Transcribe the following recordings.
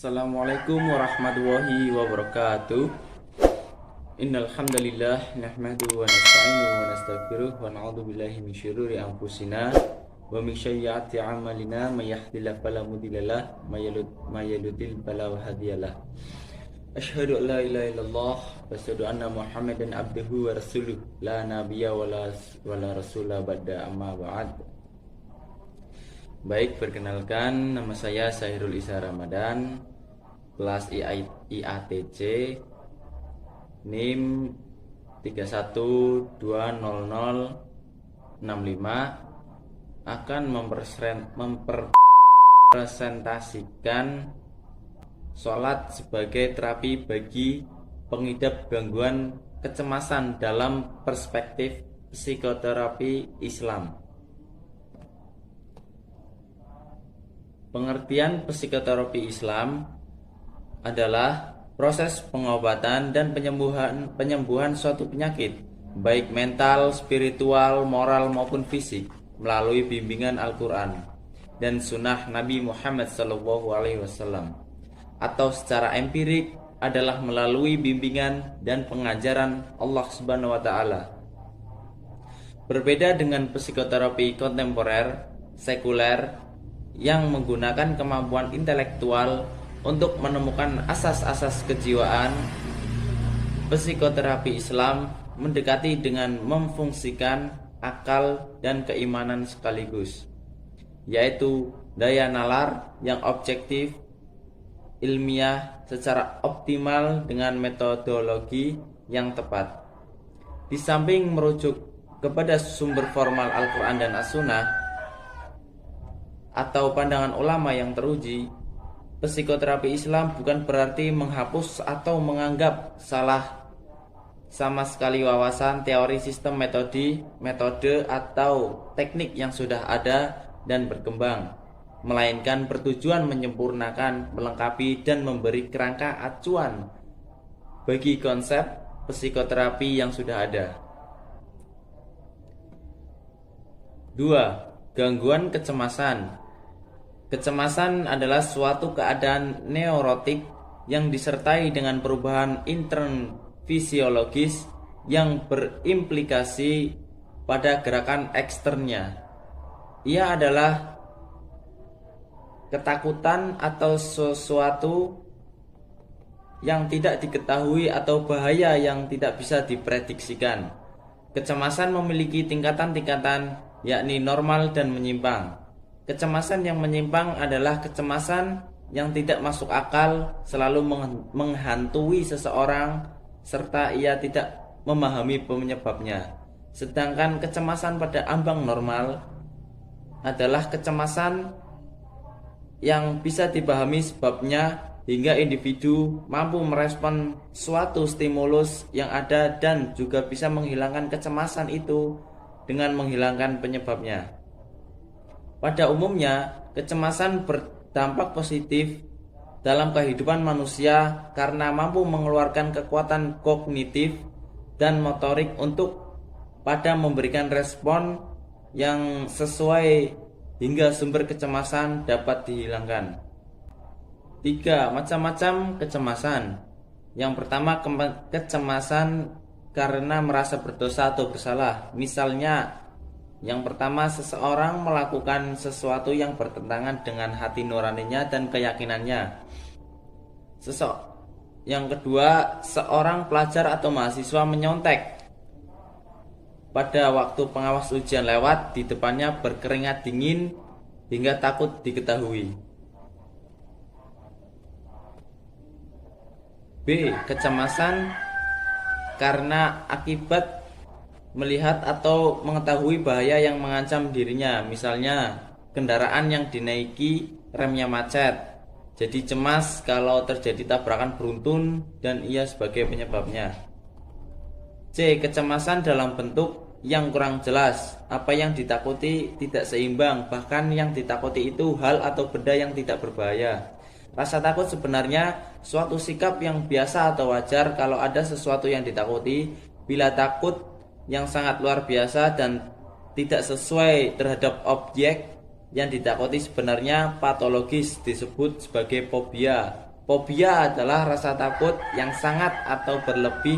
Assalamualaikum warahmatullahi wabarakatuh. Innal hamdalillah nahmaduhu wa nasta'inuhu wa nastaghfiruh wa na'udzu billahi min syururi anfusina wa min sayyiati a'malina may yahdihillahu fala mudhillalah may yudlil fala hadiyalah. Asyhadu an la ilaha illallah wa asyhadu anna Muhammadan abduhu wa rasuluh la nabiyya wala rasula ba'da amma ba'd. Baik, perkenalkan, nama saya Sahirul Isa Ramadan, kelas IATC, NIM 31200065, akan mempresentasikan sholat sebagai terapi bagi pengidap gangguan kecemasan dalam perspektif psikoterapi Islam. Pengertian psikoterapi Islam adalah proses pengobatan dan penyembuhan suatu penyakit, baik mental, spiritual, moral maupun fisik, melalui bimbingan Al-Quran dan Sunnah Nabi Muhammad SAW, atau secara empirik adalah melalui bimbingan dan pengajaran Allah Subhanahu wa Ta'ala. Berbeda dengan psikoterapi kontemporer, sekuler, yang menggunakan kemampuan intelektual untuk menemukan asas-asas kejiwaan, psikoterapi Islam mendekati dengan memfungsikan akal dan keimanan sekaligus, yaitu daya nalar yang objektif, ilmiah secara optimal dengan metodologi yang tepat. Di samping merujuk kepada sumber formal Al-Quran dan As-Sunnah atau pandangan ulama yang teruji, psikoterapi Islam bukan berarti menghapus atau menganggap salah sama sekali wawasan, teori, sistem, metode atau teknik yang sudah ada dan berkembang, melainkan bertujuan menyempurnakan, melengkapi, dan memberi kerangka acuan bagi konsep psikoterapi yang sudah ada. 2. Gangguan kecemasan. Kecemasan adalah suatu keadaan neurotik yang disertai dengan perubahan intern fisiologis yang berimplikasi pada gerakan eksternnya. Ia adalah ketakutan atau sesuatu yang tidak diketahui atau bahaya yang tidak bisa diprediksikan. Kecemasan memiliki tingkatan-tingkatan, yakni normal dan menyimpang. Kecemasan yang menyimpang adalah kecemasan yang tidak masuk akal, selalu menghantui seseorang, serta ia tidak memahami penyebabnya. Sedangkan kecemasan pada ambang normal adalah kecemasan yang bisa dipahami sebabnya hingga individu mampu merespon suatu stimulus yang ada dan juga bisa menghilangkan kecemasan itu dengan menghilangkan penyebabnya. Pada umumnya, kecemasan berdampak positif dalam kehidupan manusia karena mampu mengeluarkan kekuatan kognitif dan motorik untuk pada memberikan respon yang sesuai hingga sumber kecemasan dapat dihilangkan. 3. Macam-macam kecemasan. Yang pertama, kecemasan karena merasa berdosa atau bersalah. Misalnya, yang pertama, seseorang melakukan sesuatu yang bertentangan dengan hati nuraninya dan keyakinannya. Yang kedua, seorang pelajar atau mahasiswa menyontek pada waktu pengawas ujian lewat di depannya berkeringat dingin hingga takut diketahui. B. Kecemasan karena akibat melihat atau mengetahui bahaya yang mengancam dirinya. Misalnya, kendaraan yang dinaiki remnya macet, jadi cemas kalau terjadi tabrakan beruntun dan ia sebagai penyebabnya. C. Kecemasan dalam bentuk yang kurang jelas. Apa yang ditakuti tidak seimbang, bahkan yang ditakuti itu hal atau benda yang tidak berbahaya. Rasa takut sebenarnya suatu sikap yang biasa atau wajar kalau ada sesuatu yang ditakuti. Bila takut yang sangat luar biasa dan tidak sesuai terhadap objek yang ditakuti sebenarnya patologis, disebut sebagai fobia Fobia adalah rasa takut yang sangat atau berlebih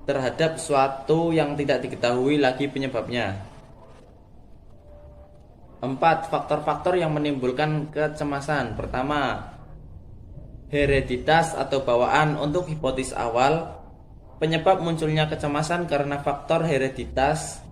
terhadap suatu yang tidak diketahui lagi penyebabnya. 4. Faktor-faktor yang menimbulkan kecemasan. Pertama, hereditas atau bawaan. Untuk hipotesis awal, penyebab munculnya kecemasan karena faktor hereditas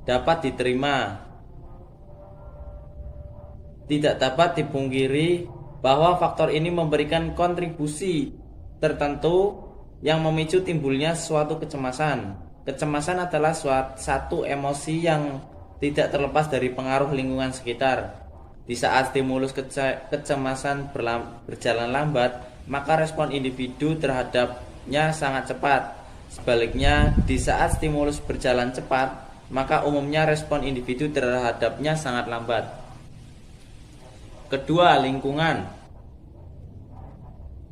dapat diterima. Tidak dapat dipungkiri bahwa faktor ini memberikan kontribusi tertentu yang memicu timbulnya suatu kecemasan. Kecemasan adalah satu emosi yang tidak terlepas dari pengaruh lingkungan sekitar. Di saat stimulus kecemasan berjalan lambat, maka respon individu terhadapnya sangat cepat. Sebaliknya, di saat stimulus berjalan cepat, maka umumnya respon individu terhadapnya sangat lambat. Kedua, lingkungan.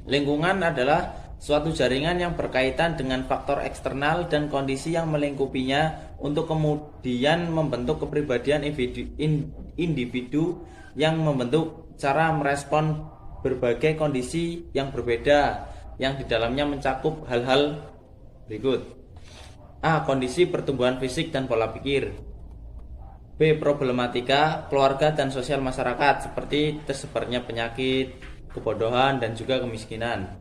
Lingkungan adalah suatu jaringan yang berkaitan dengan faktor eksternal dan kondisi yang melingkupinya untuk kemudian membentuk kepribadian individu yang membentuk cara merespon berbagai kondisi yang berbeda yang di dalamnya mencakup hal-hal berikut. A. Kondisi pertumbuhan fisik dan pola pikir. B. Problematika keluarga dan sosial masyarakat seperti tersebarnya penyakit, kebodohan, dan juga kemiskinan.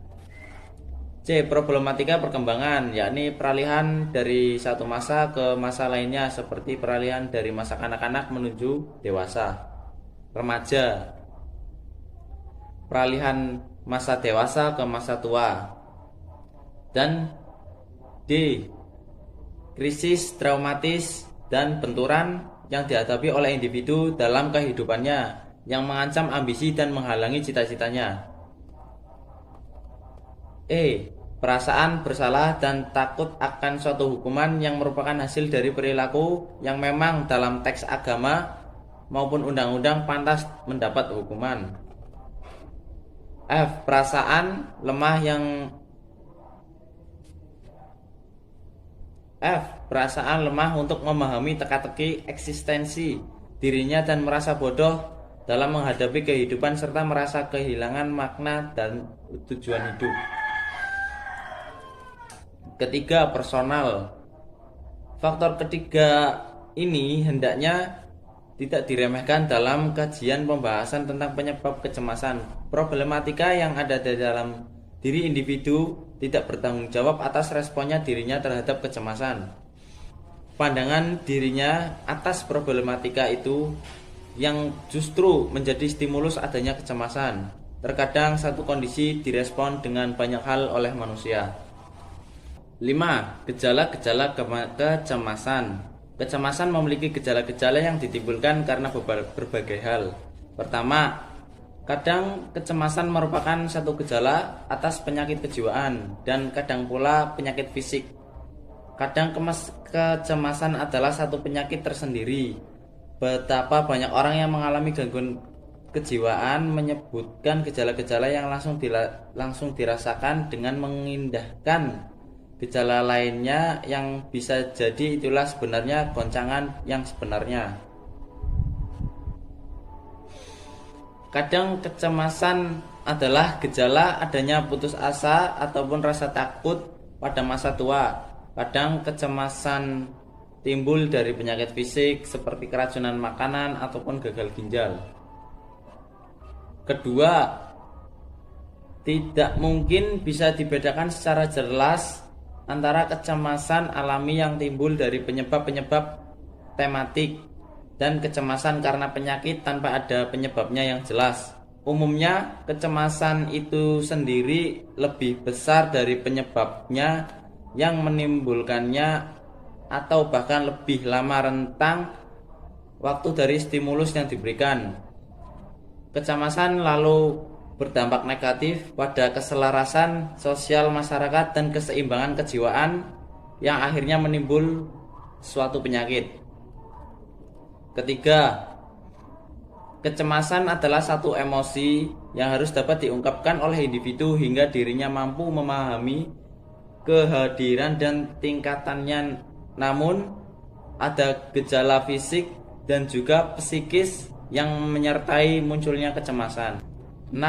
C. Problematika perkembangan, yakni peralihan dari satu masa ke masa lainnya seperti peralihan dari masa kanak-kanak menuju dewasa, remaja, peralihan masa dewasa ke masa tua. Dan D. Krisis traumatis dan benturan yang dihadapi oleh individu dalam kehidupannya yang mengancam ambisi dan menghalangi cita-citanya. E. Perasaan bersalah dan takut akan suatu hukuman yang merupakan hasil dari perilaku yang memang dalam teks agama maupun undang-undang pantas mendapat hukuman. F. Perasaan lemah untuk memahami teka-teki eksistensi dirinya dan merasa bodoh dalam menghadapi kehidupan serta merasa kehilangan makna dan tujuan hidup. Ketiga, personal. Faktor ketiga ini hendaknya tidak diremehkan dalam kajian pembahasan tentang penyebab kecemasan. Problematika yang ada di dalam diri individu tidak bertanggung jawab atas responnya dirinya terhadap kecemasan. Pandangan dirinya atas problematika itu yang justru menjadi stimulus adanya kecemasan. Terkadang satu kondisi direspon dengan banyak hal oleh manusia. 5. Gejala-gejala kecemasan. Kecemasan memiliki gejala-gejala yang ditimbulkan karena berbagai hal. Pertama, kadang kecemasan merupakan satu gejala atas penyakit kejiwaan dan kadang pula penyakit fisik. Kadang kecemasan adalah satu penyakit tersendiri. Betapa banyak orang yang mengalami gangguan kejiwaan menyebutkan gejala-gejala yang langsung dirasakan dengan mengindahkan gejala lainnya yang bisa jadi itulah sebenarnya goncangan yang sebenarnya. Kadang kecemasan adalah gejala adanya putus asa ataupun rasa takut pada masa tua. Kadang kecemasan timbul dari penyakit fisik seperti keracunan makanan ataupun gagal ginjal. Kedua, tidak mungkin bisa dibedakan secara jelas antara kecemasan alami yang timbul dari penyebab-penyebab tematik dan kecemasan karena penyakit tanpa ada penyebabnya yang jelas. Umumnya, kecemasan itu sendiri lebih besar dari penyebabnya yang menimbulkannya atau bahkan lebih lama rentang waktu dari stimulus yang diberikan. Kecemasan lalu berdampak negatif pada keselarasan sosial masyarakat dan keseimbangan kejiwaan yang akhirnya menimbul suatu penyakit. Ketiga, kecemasan adalah satu emosi yang harus dapat diungkapkan oleh individu hingga dirinya mampu memahami kehadiran dan tingkatannya. Namun, ada gejala fisik dan juga psikis yang menyertai munculnya kecemasan. 6.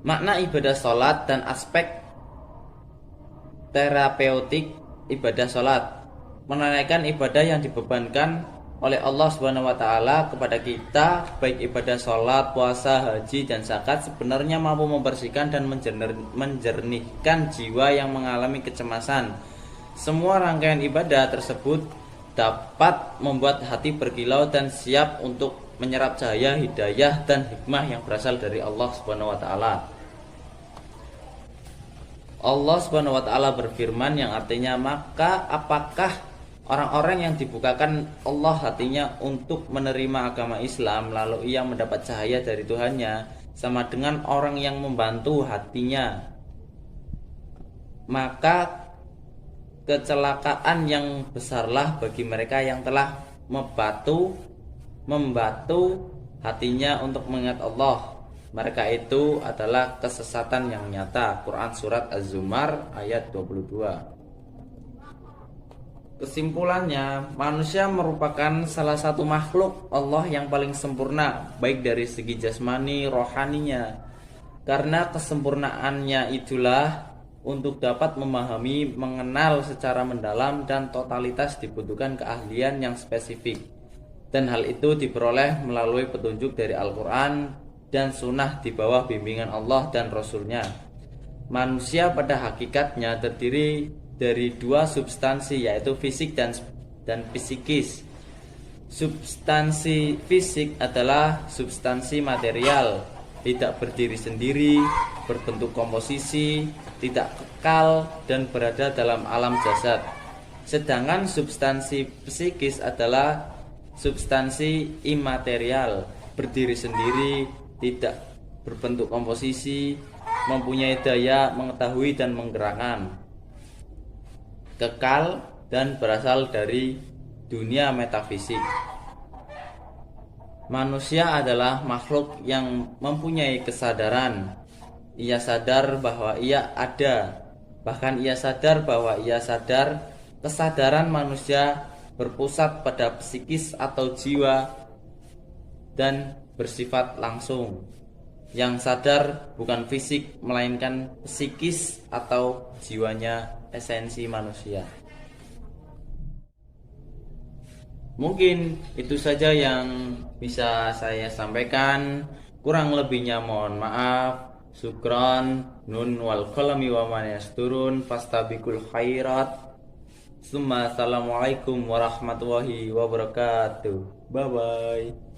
Makna ibadah sholat dan aspek terapeutik ibadah sholat. Menunaikan ibadah yang dibebankan oleh Allah Subhanahu wa taala kepada kita, baik ibadah sholat, puasa, haji dan zakat, sebenarnya mampu membersihkan dan menjernihkan jiwa yang mengalami kecemasan. Semua rangkaian ibadah tersebut dapat membuat hati berkilau dan siap untuk menyerap cahaya hidayah dan hikmah yang berasal dari Allah Subhanahu wa taala. Allah Subhanahu wa taala berfirman yang artinya, maka apakah orang-orang yang dibukakan Allah hatinya untuk menerima agama Islam lalu ia mendapat cahaya dari Tuhannya sama dengan orang yang membantu hatinya, maka kecelakaan yang besarlah bagi mereka yang telah membatu hatinya untuk mengingat Allah. Mereka itu adalah kesesatan yang nyata. Quran Surat Az-Zumar ayat 22. Kesimpulannya, manusia merupakan salah satu makhluk Allah yang paling sempurna, baik dari segi jasmani, rohaninya. Karena kesempurnaannya itulah untuk dapat memahami, mengenal secara mendalam dan totalitas dibutuhkan keahlian yang spesifik. Dan hal itu diperoleh melalui petunjuk dari Al-Quran dan sunnah di bawah bimbingan Allah dan Rasulnya. Manusia pada hakikatnya terdiri dari dua substansi, yaitu fisik dan psikis. Substansi fisik adalah substansi material, tidak berdiri sendiri, berbentuk komposisi, tidak kekal dan berada dalam alam jasad. Sedangkan substansi psikis adalah substansi imaterial, berdiri sendiri, tidak berbentuk komposisi, mempunyai daya mengetahui dan menggerakkan, kekal dan berasal dari dunia metafisik. Manusia adalah makhluk yang mempunyai kesadaran. Ia sadar bahwa ia ada, bahkan ia sadar bahwa ia sadar. Kesadaran manusia berpusat pada psikis atau jiwa dan bersifat langsung. Yang sadar bukan fisik melainkan psikis atau jiwanya, esensi manusia. Mungkin itu saja yang bisa saya sampaikan. Kurang lebihnya mohon maaf. Syukron. Nun wal qalami wa ma yasturun. Fastabiqul khairat. Assalamualaikum warahmatullahi wabarakatuh. Bye bye.